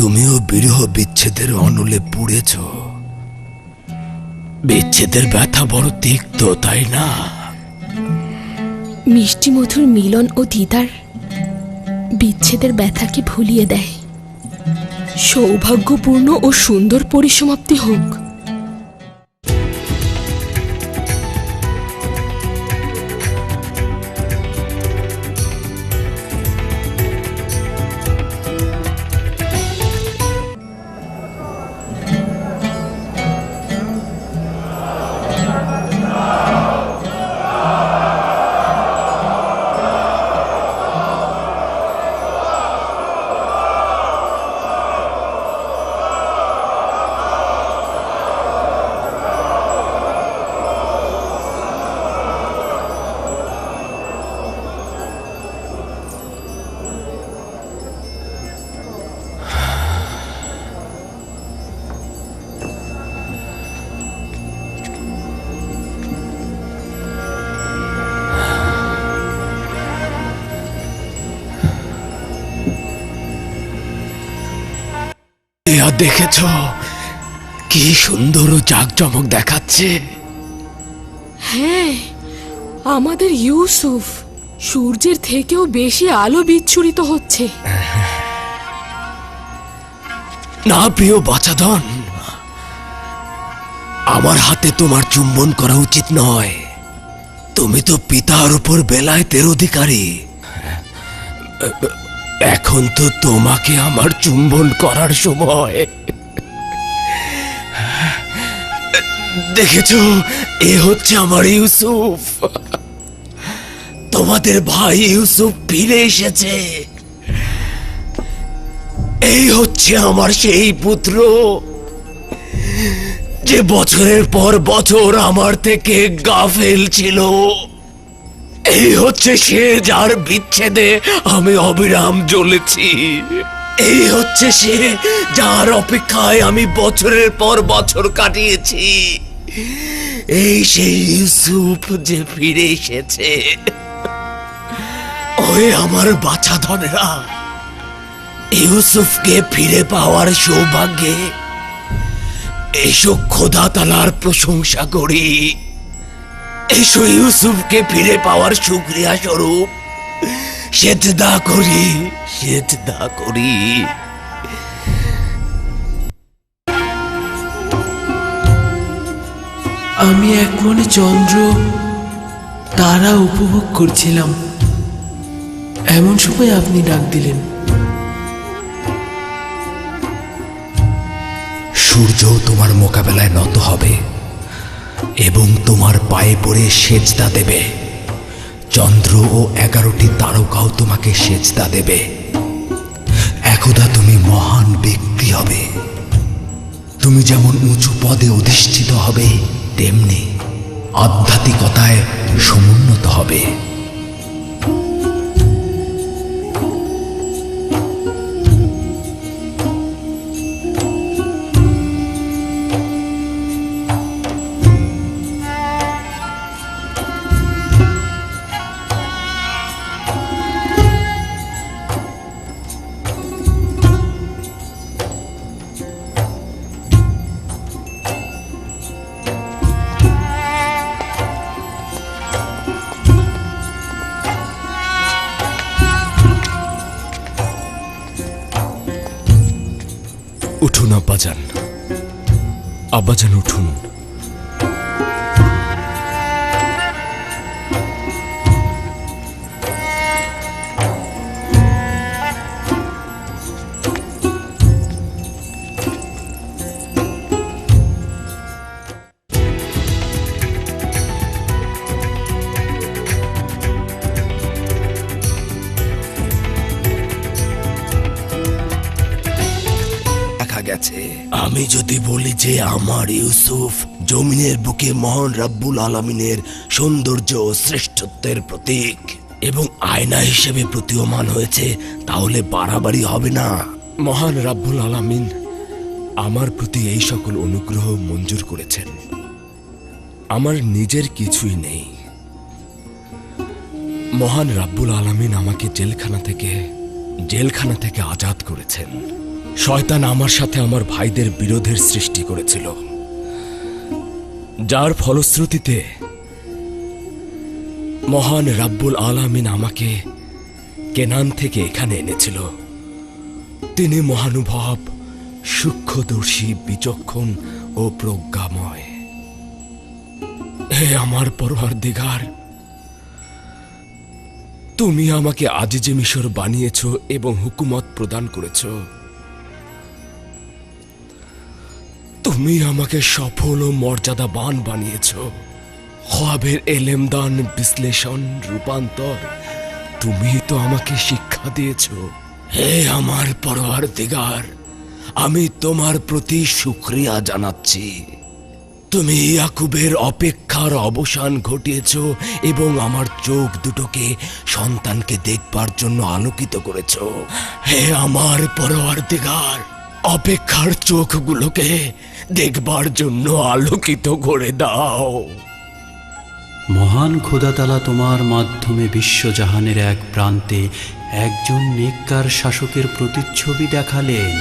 তুমিও বিরহ বিচ্ছেদের অনলে পুড়েছ। বিচ্ছেদের ব্যথা বড় তিক্ত, তাই না? মিষ্টি মধুর মিলন ও দিদার বিচ্ছেদের ব্যথাকে ভুলিয়ে দেয়। সৌভাগ্যপূর্ণ ও সুন্দর পরিসমাপ্তি হোক। দেখেছ কি সুন্দর ও জাঁকজমক দেখাচ্ছে? হ্যাঁ, আমাদের ইউসুফ সূর্যের থেকেও বেশি আলো বিচ্ছুরিত হচ্ছে। না প্রিয় বাছাধন, আমার হাতে তোমার চুম্বন করা উচিত নয়। তুমি তো পিতার উপর বেলায়েতের অধিকারী। এখন তো তোমাকে আমার চুম্বন করার সময়। দেখেছ, এ হচ্ছে আমার ইউসুফ। তোমাদের ভাই ইউসুফ ফিরে এসেছে। এই হচ্ছে আমার সেই পুত্র, যে বছরের পর বছর আমার থেকে গাফেল ছিল। এই হচ্ছে সে, যার বিচ্ছেদে আমি অবিরাম জ্বলেছি। এই হচ্ছে সে, যার অপেক্ষায় আমি বছরের পর বছর কাটিয়েছি। এই সেই ইউসুফ যে ফিরে এসেছে। ওই আমার বাছাধনেরা, ইউসুফকে ফিরে পাওয়ার সৌভাগ্যে এসো খোদা তাআলার প্রশংসা করি। এসো ইউসুফকে ফিরে পাওয়ার শুকরিয়া স্বরূপ সেজদা করি, সেজদা করি। আমি এক মনে চন্দ্র তারা উপভোগ করছিলাম, এমন সময় আপনি ডাক দিলেন। সূর্য তোমার মোকাবেলায় নত হবে এবং তোমার পায়ে পড়ে সেজদা দেবে। চন্দ্র ও 11টি তারকাও তোমাকে সেজদা দেবে। একদা তুমি মহান ব্যক্তি হবে। তুমি যেমন উঁচু পদে অধিষ্ঠিত হবে, তেমনি আধ্যাত্মিকতায় সমুন্নত হবে। উঠুন আব্বাজান, আব্বাজান উঠুন। আমি যদি বলি যে আমার ইউসুফ জমিনের বুকে মহান রাব্বুল আলামিনের সৌন্দর্য ও শ্রেষ্ঠত্বের প্রতীক এবং আয়না হিসেবে প্রতীয়মান হয়েছে, তাহলে বাড়াবাড়ি হবে না। মহান রাব্বুল আলামিন আমার প্রতি এই সকল অনুগ্রহ মঞ্জুর করেছেন। আমার নিজের কিছুই নেই। মহান রাব্বুল আলামিন আমাকে জেলখানা থেকে আজাদ করেছেন। শয়তান আমার সাথে আমার ভাইদের বিরোধের সৃষ্টি করেছিল, যার ফলশ্রুতিতে মহান রাব্বুল আলামিন আমাকে কেনান থেকে এখানে এনেছিল। তিনি মহানুভব, সূক্ষ্মদর্শী, বিচক্ষণ ও প্রজ্ঞাময়। হে আমার পরওয়ারদিগার, তুমি আমাকে আজিজে মিশর বানিয়েছ এবং হুকুমত প্রদান করেছ। তুমি আমাকে সফল ও মর্যাদাবান বানিয়েছ। খ্বাবের এলেমদান, বিশ্লেষণ, রূপান্তর তুমি তো আমাকে শিক্ষা দিয়েছ। হে আমার পরওয়ারদিগার, আমি তোমার প্রতি শুকরিয়া জানাচ্ছি। তুমি ইয়াকুবের অপেক্ষার অবসান ঘটিয়েছ এবং আমার চোখ দুটোকে সন্তানকে দেখবার জন্য আলোকিত করেছ। হে আমার পরওয়ারদিগার, অপেক্ষার চোখগুলোকে দেখবার জন্য আলোকিত করে দাও। মহান খোদাতালা তোমার মাধ্যমে বিশ্বজাহানের এক প্রান্তে একজন নেককার শাসকের প্রতিচ্ছবি দেখালেন,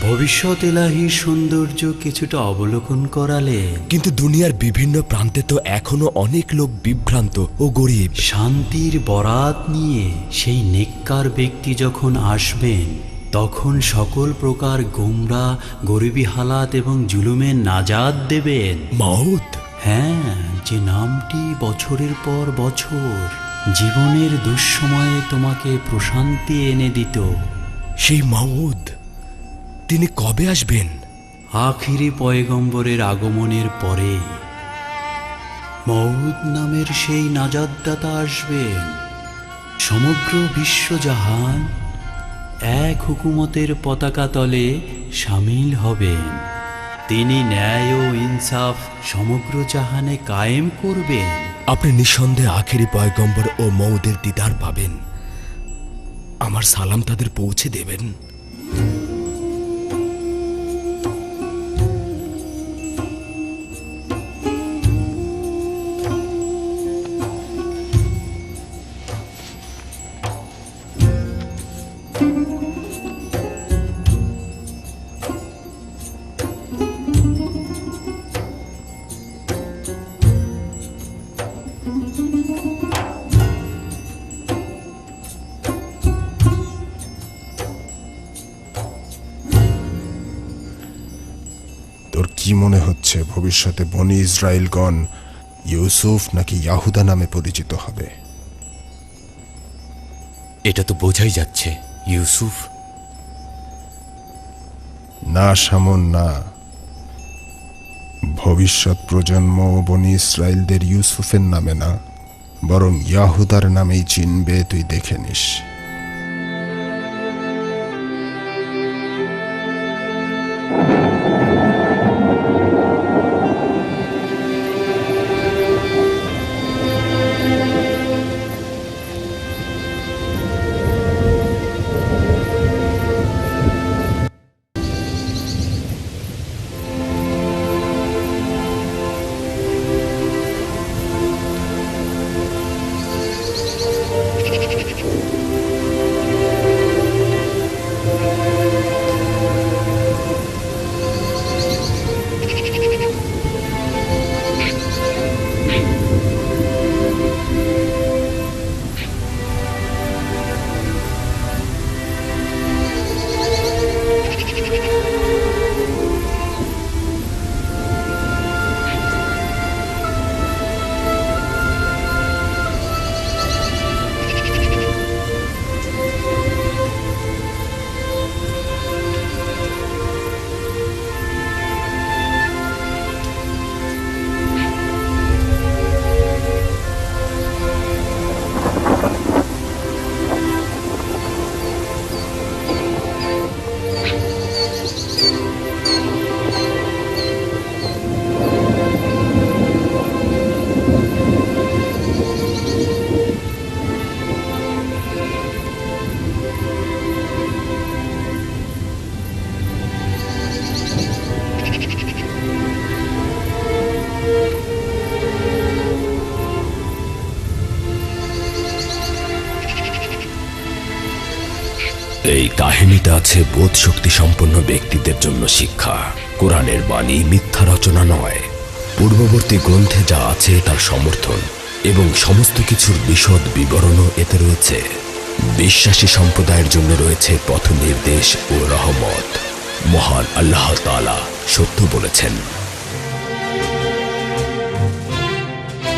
ভবিষ্যৎ এলাহির সৌন্দর্য কিছুটা অবলোকন করালেন। কিন্তু দুনিয়ার বিভিন্ন প্রান্তে তো এখনো অনেক লোক বিভ্রান্ত ও গরিব। শান্তির বরাত নিয়ে সেই নেককার ব্যক্তি যখন আসবেন, তখন সকল প্রকার গোমরা, গরিবী হালাত এবং জুলুমের নাজাত দেবেন। মাউত? হ্যাঁ, যে নামটি বছরের পর বছর জীবনের দুঃসময়ে তোমাকে প্রশান্তি এনে দিত। সেই মাউদ, তিনি কবে আসবেন? আখিরি পয়গম্বরের আগমনের পরে মউদ নামের সেই নাজাতদাতা আসবেন। সমগ্র বিশ্বজাহান এক হুকুমতের পতাকা তলে সামিল হবেন। তিনি ন্যায় ও ইনসাফ সমগ্র জাহানে কায়েম করবেন। আপনি নিঃসন্দেহে আখেরি পয়গম্বর ও মউদের দিদার পাবেন। আমার সালাম তাদের পৌঁছে দেবেন। তোর কি মনে হচ্ছে ভবিষ্যতে বনি ইসরায়েলগণ ইউসুফ নাকি ইয়াহুদা নামে পরিচিত হবে? এটা তো বোঝাই যাচ্ছে ইউসুফ। না শামুন, না। ভবিষ্যৎ প্রজন্ম বনি ইসরায়েলদের ইউসুফের নামে না, বরং ইয়াহুদার নামেই চিনবে। তুই দেখে নিস। আছে বোধ শক্তি সম্পন্ন ব্যক্তিদের জন্য শিক্ষা। কোরআনের বাণী মিথ্যা রচনা নয়। পূর্ববর্তী গ্রন্থে যা আছে তার সমর্থন এবং সমস্ত কিছুর বিশদ বিবরণও এতে রয়েছে। বিশ্বাসী সম্প্রদায়ের জন্য রয়েছে পথ নির্দেশ ও রহমত। মহান আল্লাহ তাআলা সত্য বলেছেন।